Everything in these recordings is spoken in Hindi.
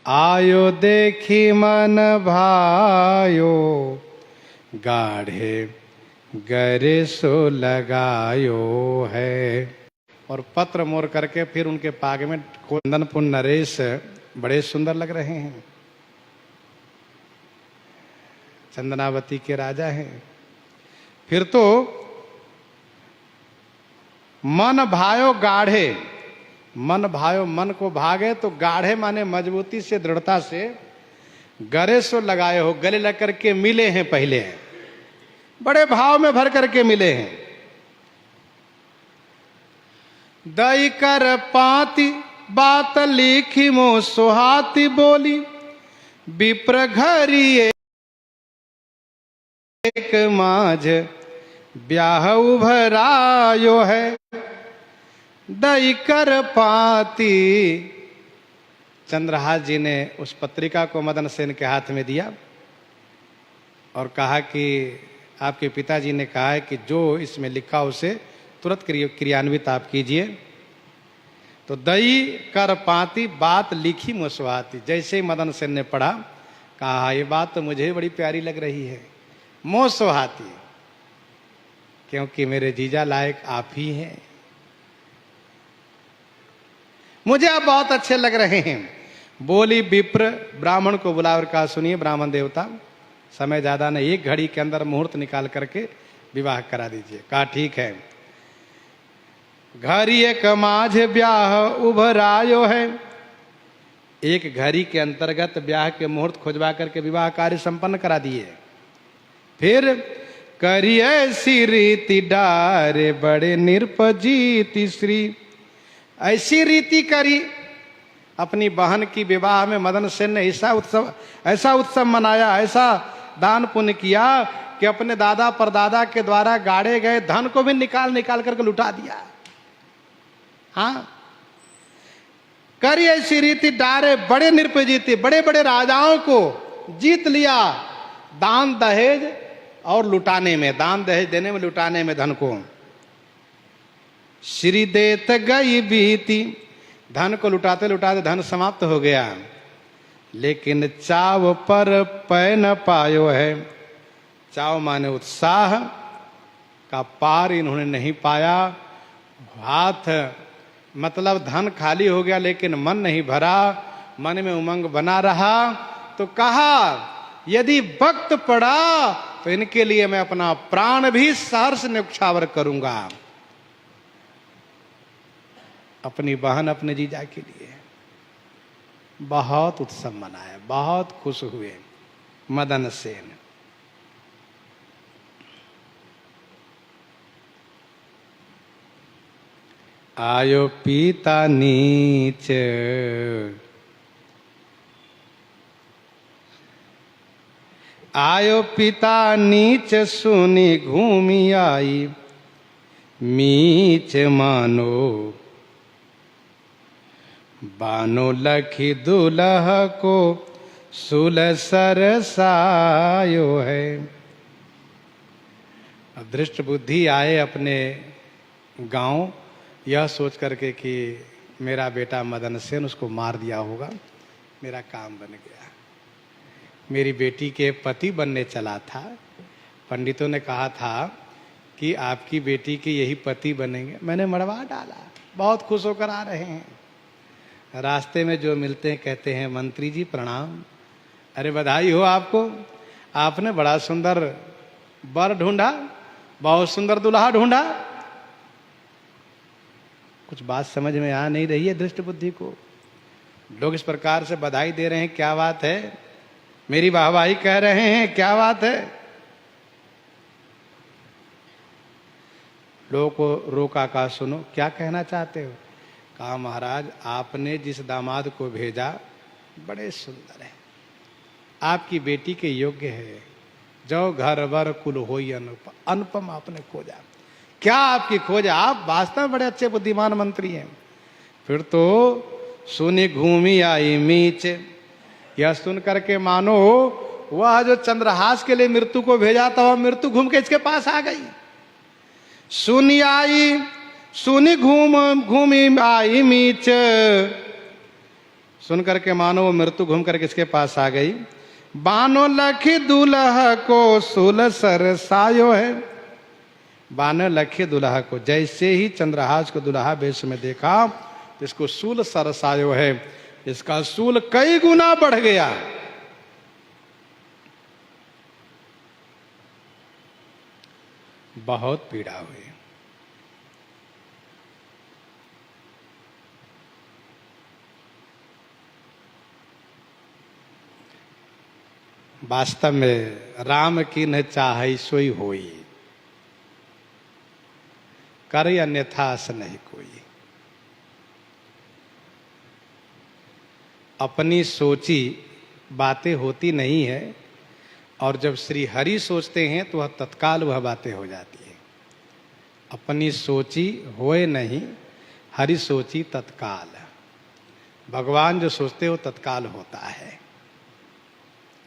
आयो देखी मन भायो, गाढ़े गरे सो लगायो है। और पत्र मोर करके फिर उनके पाग में कुंदनपुर नरेश बड़े सुंदर लग रहे हैं, चंदनावती के राजा हैं। फिर तो मन भायो गाढ़े, मन भायो मन को भागे, तो गाढ़े माने मजबूती से दृढ़ता से, गरे सो लगाए हो गले लग करके मिले हैं, पहले हैं बड़े भाव में भर करके मिले हैं। दई कर पाती बात लिखी मो सुहाती बोली, विप्र घरी एक माझ ब्याह उभरायो है। दई कर पाती, चंद्रहास जी ने उस पत्रिका को मदन सेन के हाथ में दिया और कहा कि आपके पिताजी ने कहा है कि जो इसमें लिखा उसे तुरंत क्रियान्वित आप कीजिए। तो दई कर पाती बात लिखी मुसवाती, जैसे ही मदन सेन ने पढ़ा, कहा ये बात तो मुझे बड़ी प्यारी लग रही है, मोह सुहाती, क्योंकि मेरे जीजा लायक आप ही हैं, मुझे आप बहुत अच्छे लग रहे हैं। बोली विप्र, ब्राह्मण को बुलाकर कहा सुनिए ब्राह्मण देवता, समय ज्यादा नहीं, एक घड़ी के अंदर मुहूर्त निकाल करके विवाह करा दीजिए। कहा ठीक है। घड़ी एक माझ ब्याह उभरायो है, एक घड़ी के अंतर्गत ब्याह के मुहूर्त खोजवा करके विवाह कार्य संपन्न करा दिए। फिर करी ऐसी रीति डारे बड़े निरपजीति श्री, ऐसी रीति करी, अपनी बहन की विवाह में मदन सेन ने ऐसा उत्सव मनाया, ऐसा दान पुण्य किया कि अपने दादा परदादा के द्वारा गाड़े गए धन को भी निकाल करके लुटा दिया। हाँ, करी ऐसी रीति डारे बड़े निरपजीति, बड़े बड़े राजाओं को जीत लिया दान दहेज और लुटाने में, दान दहेज देने में, लुटाने में धन को। श्री देत गई बीती, धन को लुटाते लुटाते धन समाप्त हो गया, लेकिन चाव पर पै न पायो है। चाव माने उत्साह का पार इन्होंने नहीं पाया। हाथ मतलब धन खाली हो गया लेकिन मन नहीं भरा, मन में उमंग बना रहा। तो कहा यदि वक्त पड़ा तो इनके लिए मैं अपना प्राण भी सहर्ष न्यौछावर करूंगा। अपनी बहन अपने जीजा के लिए बहुत उत्सव मनाया, बहुत खुश हुए मदन सेन। आयो पीता नीच, आयो पिता नीच सुनी घूमी आई, मीच मानो बानो लखी दुलह को सुल सरसायो है। दृष्ट बुद्धि आए अपने गांव, यह सोच करके कि मेरा बेटा मदन सेन, उसको मार दिया होगा, मेरा काम बन गया। मेरी बेटी के पति बनने चला था, पंडितों ने कहा था कि आपकी बेटी के यही पति बनेंगे, मैंने मरवा डाला। बहुत खुश होकर आ रहे हैं, रास्ते में जो मिलते हैं कहते हैं मंत्री जी प्रणाम। अरे बधाई हो आपको, आपने बड़ा सुंदर वर ढूंढा, बहुत सुंदर दुल्हा ढूंढा। कुछ बात समझ में आ नहीं रही है दृष्ट बुद्धि को। लोग इस प्रकार से बधाई दे रहे हैं, क्या बात है, मेरी वाहवाही कह रहे हैं, क्या बात है। लोगों को रोका, कहा सुनो क्या कहना चाहते हो। कहा महाराज आपने जिस दामाद को भेजा बड़े सुंदर है, आपकी बेटी के योग्य है, जो घर वर कुल होई अनुपम आपने खोजा। क्या आपकी खोज, आप वास्तव में बड़े अच्छे बुद्धिमान मंत्री हैं। फिर तो सुनी घूमी आई मीच, यह सुन करके मानो वह जो चंद्रहास के लिए मृत्यु को भेजा था वह मृत्यु घूम के इसके पास आ गई। सुनी आई, सुनी घूमी आई मीच, सुन करके मानो वो मृत्यु घूम करके इसके पास आ गई। बानो लखी दुल्हा को सुल सरसायो है। बानो लखी दुल्हा को जैसे ही चंद्रहास को दुल्हा वेश में देखा तो इसको सूल सरसायो है, इसका सूल कई गुना बढ़ गया। बहुत पीड़ा हुई। वास्तव में राम की न चाहे सोई होई, करे अन्यथा आस नहीं कोई। अपनी सोची बातें होती नहीं है, और जब श्री हरि सोचते हैं तो वह तत्काल वह बातें हो जाती है। अपनी सोची होए नहीं, हरि सोची तत्काल। भगवान जो सोचते हो तत्काल होता है।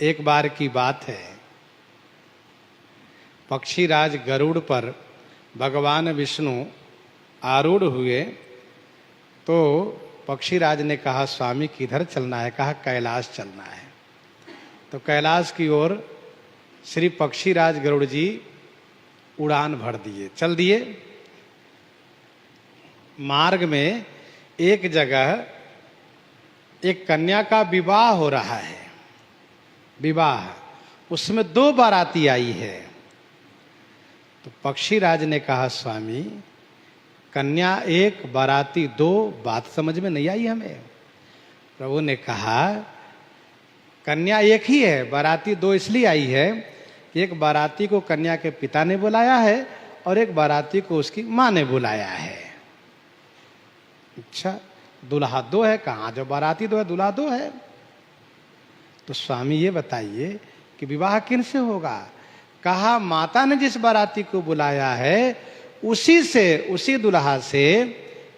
एक बार की बात है, पक्षीराज गरुड़ पर भगवान विष्णु आरूढ़ हुए तो पक्षीराज ने कहा स्वामी किधर चलना है? कहा कैलाश चलना है। तो कैलाश की ओर श्री पक्षीराज गरुड़ जी उड़ान भर दिए, चल दिए। मार्ग में एक जगह एक कन्या का विवाह हो रहा है। विवाह, उसमें 2 बाराती आई है। तो पक्षीराज ने कहा स्वामी कन्या 1 बाराती 2, बात समझ में नहीं आई हमें। प्रभु ने कहा कन्या 1 ही है, बाराती 2 इसलिए आई है कि एक बाराती को कन्या के पिता ने बुलाया है और एक बाराती को उसकी माँ ने बुलाया है। अच्छा, दूल्हा 2 है, कहाँ जो बाराती 2 है दूल्हा 2 है। तो स्वामी ये बताइए कि विवाह किन से होगा? कहा माता ने जिस बाराती को बुलाया है उसी से, उसी दुल्हा से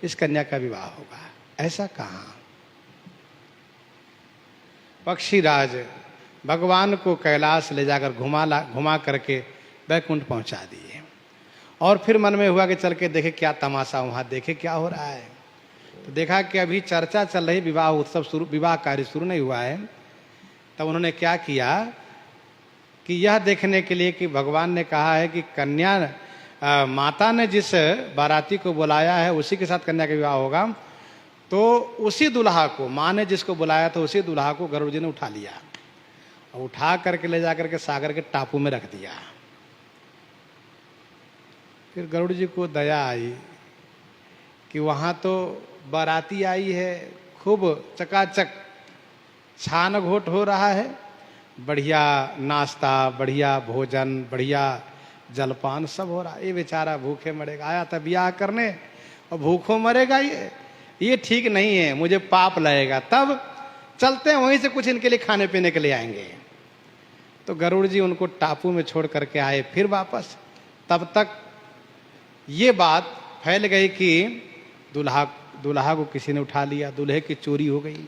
इस कन्या का विवाह होगा। ऐसा कहाँ? पक्षीराज भगवान को कैलाश ले जाकर घुमा करके वैकुंठ पहुंचा दिए। और फिर मन में हुआ कि चल के देखे क्या तमाशा, वहां देखे क्या हो रहा है। तो देखा कि अभी चर्चा चल रही, विवाह उत्सव शुरू, विवाह कार्य शुरू नहीं हुआ है। तब उन्होंने क्या किया कि यह देखने के लिए कि भगवान ने कहा है कि कन्या माता ने जिस बाराती को बुलाया है उसी के साथ कन्या का विवाह होगा, तो उसी दुल्हा को, माँ ने जिसको बुलाया था उसी दुल्हा को गरुड़ जी ने उठा लिया और उठा करके ले जाकर के सागर के टापू में रख दिया। फिर गरुड़ जी को दया आई कि वहाँ तो बाराती आई है, खूब चकाचक छान घोट हो रहा है, बढ़िया नाश्ता, बढ़िया भोजन, बढ़िया जलपान सब हो रहा है। ये बेचारा भूखे मरेगा, आया था ब्याह करने और भूखों मरेगा, ये ठीक नहीं है, मुझे पाप लगेगा। तब चलते हैं वहीं से कुछ इनके लिए खाने पीने के लिए आएंगे। तो गरुड़ जी उनको टापू में छोड़ करके आए फिर वापस। तब तक ये बात फैल गई कि दूल्हा को किसी ने उठा लिया, दूल्हे की चोरी हो गई।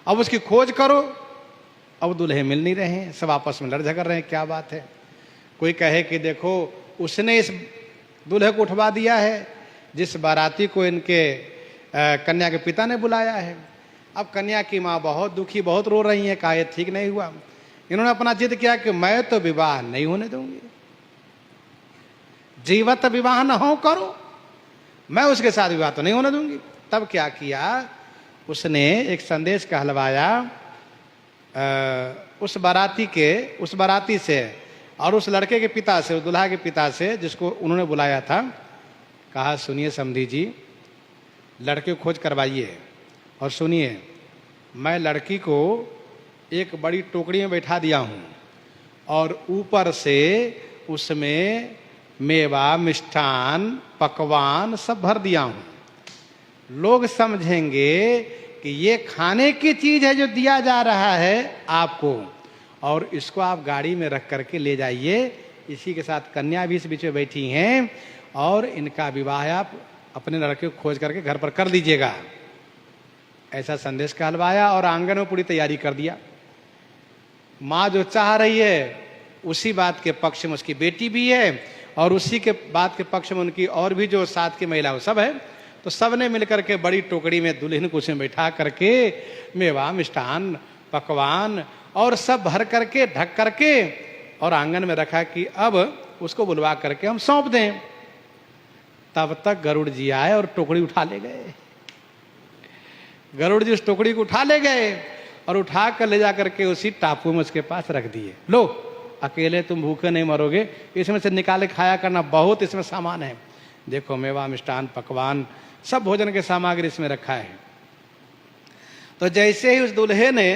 अब उसकी खोज करो, अब दूल्हे मिल नहीं रहे हैं, सब आपस में लड़ झगड़ रहे हैं, क्या बात है। कोई कहे कि देखो उसने इस दूल्हे को उठवा दिया है जिस बाराती को इनके कन्या के पिता ने बुलाया है। अब कन्या की माँ बहुत दुखी, बहुत रो रही है, कहा ये ठीक नहीं हुआ। इन्होंने अपना जिद किया कि मैं तो विवाह नहीं होने दूंगी, जीवत विवाह न हो करो, मैं उसके साथ विवाह तो नहीं होने दूंगी। तब क्या किया, उसने एक संदेश कहलवाया उस बाराती से और उस लड़के के पिता से, उस दुल्हा के पिता से जिसको उन्होंने बुलाया था। कहा सुनिए समधी जी, लड़के को खोज करवाइए और सुनिए, मैं लड़की को एक बड़ी टोकरी में बैठा दिया हूँ और ऊपर से उसमें मेवा, मिष्ठान, पकवान सब भर दिया हूँ। लोग समझेंगे कि ये खाने की चीज है जो दिया जा रहा है आपको, और इसको आप गाड़ी में रख करके ले जाइए। इसी के साथ कन्या भी इस बीच में बैठी हैं और इनका विवाह आप अपने लड़के को खोज करके घर पर कर दीजिएगा। ऐसा संदेश कहलवाया और आंगन में पूरी तैयारी कर दिया। माँ जो चाह रही है उसी बात के पक्ष में उसकी बेटी भी है और उसी के बात के पक्ष में उनकी और भी जो साथ की महिला वो सब है। तो सबने मिलकर के बड़ी टोकरी में दुल्हन को उसमें बैठा करके मेवा मिष्ठान पकवान और सब भर करके ढक करके और आंगन में रखा कि अब उसको बुलवा करके हम सौंप दें। तब तक गरुड़ जी आए और टोकरी उठा ले गए। गरुड़ जी उस टोकरी को उठा ले गए और उठा कर ले जा करके उसी टापू में उसके पास रख दिए। लो अकेले तुम भूखे नहीं मरोगे, इसमें से निकाले खाया करना, बहुत इसमें सामान है। देखो मेवा मिष्ठान पकवान सब भोजन के सामग्री इसमें रखा है। तो जैसे ही उस दूल्हे ने,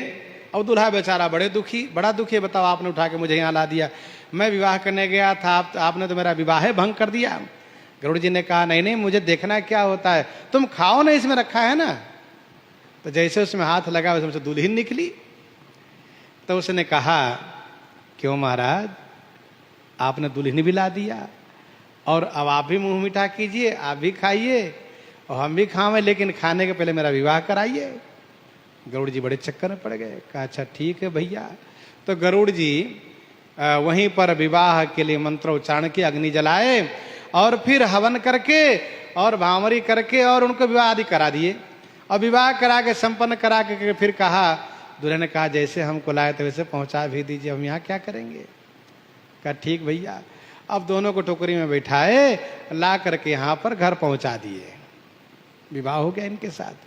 और दूल्हा बेचारा बड़ा दुखी, बताओ आपने उठा के मुझे यहाँ ला दिया, मैं विवाह करने गया था, आपने तो मेरा विवाह भंग कर दिया। गरुड़ जी ने कहा नहीं नहीं, मुझे देखना क्या होता है, तुम खाओ ना, इसमें रखा है ना। तो जैसे उसमें हाथ लगा उसमें से दुल्हन निकली। तो उसने कहा क्यों महाराज, आपने दुल्हन भी ला दिया और अब आप भी मुंह मीठा कीजिए, आप भी खाइए और हम भी खावें, लेकिन खाने के पहले मेरा विवाह कराइए। गरुड़ जी बड़े चक्कर में पड़ गए। कहा अच्छा ठीक है भैया। तो गरुड़ जी वहीं पर विवाह के लिए मंत्रोच्चारण की अग्नि जलाए और फिर हवन करके और भांवरी करके और उनको विवाह आदि करा दिए। और विवाह करा के संपन्न करा के फिर कहा, दूल्हे ने कहा जैसे हमको लाए थे वैसे पहुंचा भी दीजिए, हम यहाँ क्या करेंगे। कहा ठीक भैया। अब दोनों को टोकरी में बैठाए, ला करके यहाँ पर घर पहुंचा दिए। विवाह हो गया इनके साथ।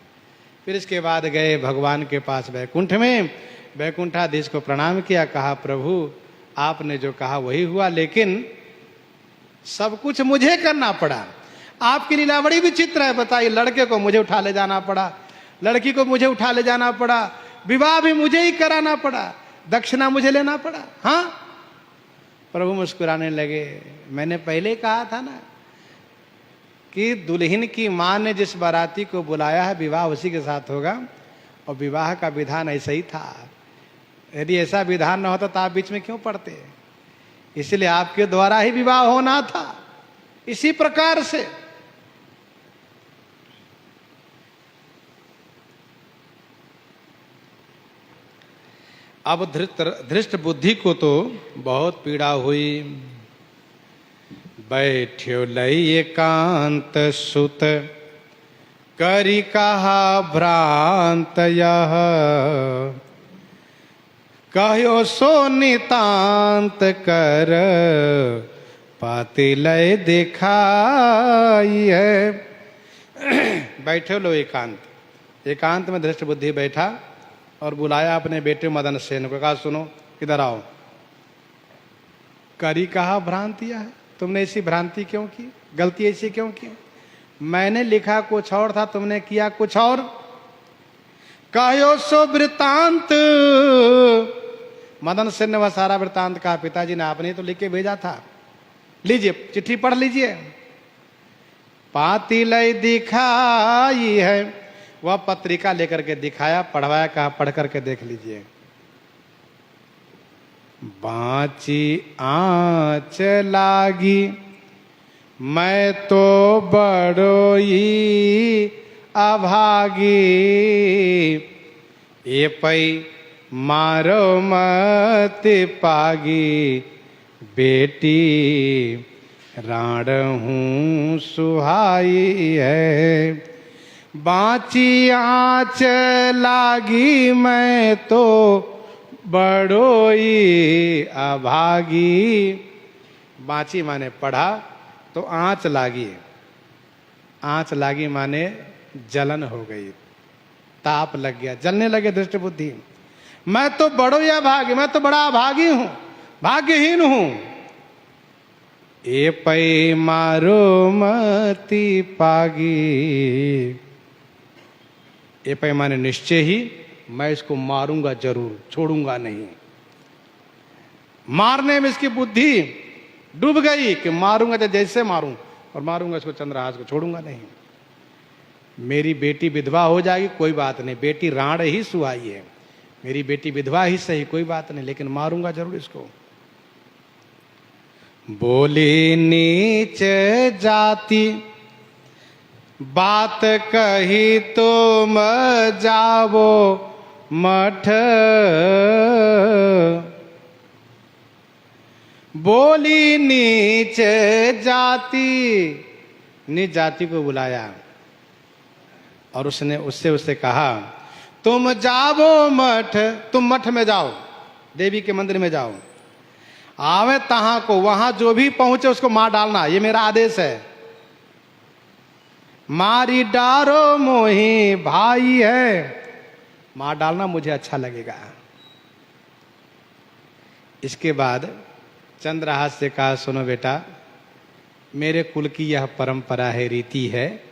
फिर इसके बाद गए भगवान के पास वैकुंठ में। वैकुंठाधीश को प्रणाम किया, कहा प्रभु आपने जो कहा वही हुआ, लेकिन सब कुछ मुझे करना पड़ा। आपकी लीला बड़ी विचित्र है। बताइए, लड़के को मुझे उठा ले जाना पड़ा, लड़की को मुझे उठा ले जाना पड़ा, विवाह भी मुझे ही कराना पड़ा, दक्षिणा मुझे लेना पड़ा। हाँ, प्रभु मुस्कुराने लगे। मैंने पहले कहा था ना कि दुल्हन की मां ने जिस बाराती को बुलाया है विवाह उसी के साथ होगा, और विवाह का विधान ऐसा ही था। यदि ऐसा विधान न होता तो आप बीच में क्यों पड़ते। इसलिए आपके द्वारा ही विवाह होना था। इसी प्रकार से अब धृष्ट बुद्धि को तो बहुत पीड़ा हुई। बैठ्यो लई एकांत सुत, करी कहा भ्रांत यह, कहो सो नितांत कर, पाति लय दिखाई है। बैठे लो एकांत में धृष्ट बुद्धि बैठा और बुलाया अपने बेटे मदन सेन को। कहा सुनो इधर आओ, करी कहा भ्रांतिया है, तुमने ऐसी भ्रांति क्यों की, गलती ऐसी क्यों की। मैंने लिखा कुछ और था, तुमने किया कुछ और। कहो सो वृतांत, मदन सेन ने वह सारा वृतांत कहा। पिताजी ने आपने तो लिख के भेजा था, लीजिए चिट्ठी पढ़ लीजिए। पाती लय दिखाई है, वह पत्रिका लेकर के दिखाया, पढ़वाया, कहा पढ़ करके देख लीजिए। बाँची आँच लागी, मैं तो बड़ोई अभागी, ये पई मारो मत पागी, बेटी राण हूँ सुहाई है। बाँची आँच लागी, मैं तो बड़ोई अभागी। बाँची माने पढ़ा तो आँच लागी, आँच लागी माने जलन हो गई, ताप लग गया, जलने लगे दृष्ट बुद्धि। मैं तो बड़ोई अभागी, मैं तो बड़ा अभागी हूं, भाग्यहीन हूं। ए पै मारो मति पागी, ए पै माने निश्चय ही मैं इसको मारूंगा जरूर, छोड़ूंगा नहीं। मारने में इसकी बुद्धि डूब गई कि मारूंगा तो जैसे मारूं, और मारूंगा इसको चंद्रहास को, छोड़ूंगा नहीं। मेरी बेटी विधवा हो जाएगी कोई बात नहीं, बेटी राण ही सुहाई है, मेरी बेटी विधवा ही सही कोई बात नहीं, लेकिन मारूंगा जरूर इसको। बोली नीच जाति बात कही तो म जावो मठ, बोली नीच जाति, नीच जाति को बुलाया, और उसने उससे कहा, तुम जाओ मठ, तुम मठ में जाओ, देवी के मंदिर में जाओ, आवे तहां को, वहां जो भी पहुंचे उसको मार डालना, ये मेरा आदेश है। मारी डारो मोही भाई है, मार डालना मुझे अच्छा लगेगा। इसके बाद चंद्रहास से कहा, सुनो बेटा, मेरे कुल की यह परंपरा है, रीति है,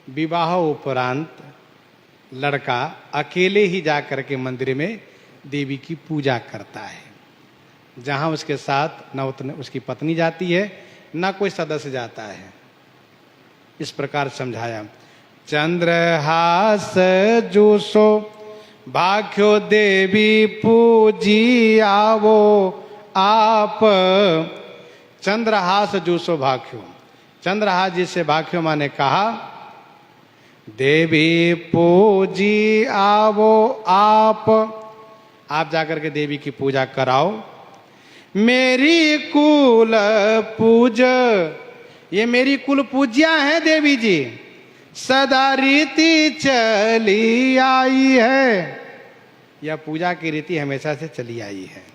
विवाह उपरांत लड़का अकेले ही जाकर के मंदिर में देवी की पूजा करता है, जहां उसके साथ न उसकी पत्नी जाती है न कोई सदस्य जाता है। इस प्रकार समझाया। चंद्रहास जूसो भाख्यो देवी पूजी आवो आप। चंद्रहास जूसो भाख्यो, चंद्रहास जी से भाख्यो माँ ने कहा, देवी पूजी आवो आप जाकर के देवी की पूजा कराओ। मेरी कुल पूज, ये मेरी कुल पूज्या है देवी जी, सदा रीति चली आई है, यह पूजा की रीति हमेशा से चली आई है।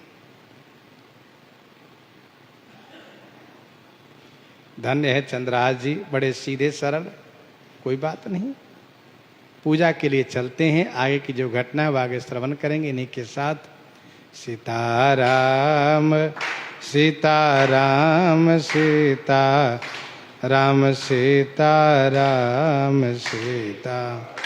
धन्य है चंद्रहास जी, बड़े सीधे सरल, कोई बात नहीं। पूजा के लिए चलते हैं, आगे की जो घटना है वो आगे श्रवण करेंगे। इन्हीं के साथ सीताराम सीताराम सीता राम सीताराम सीता।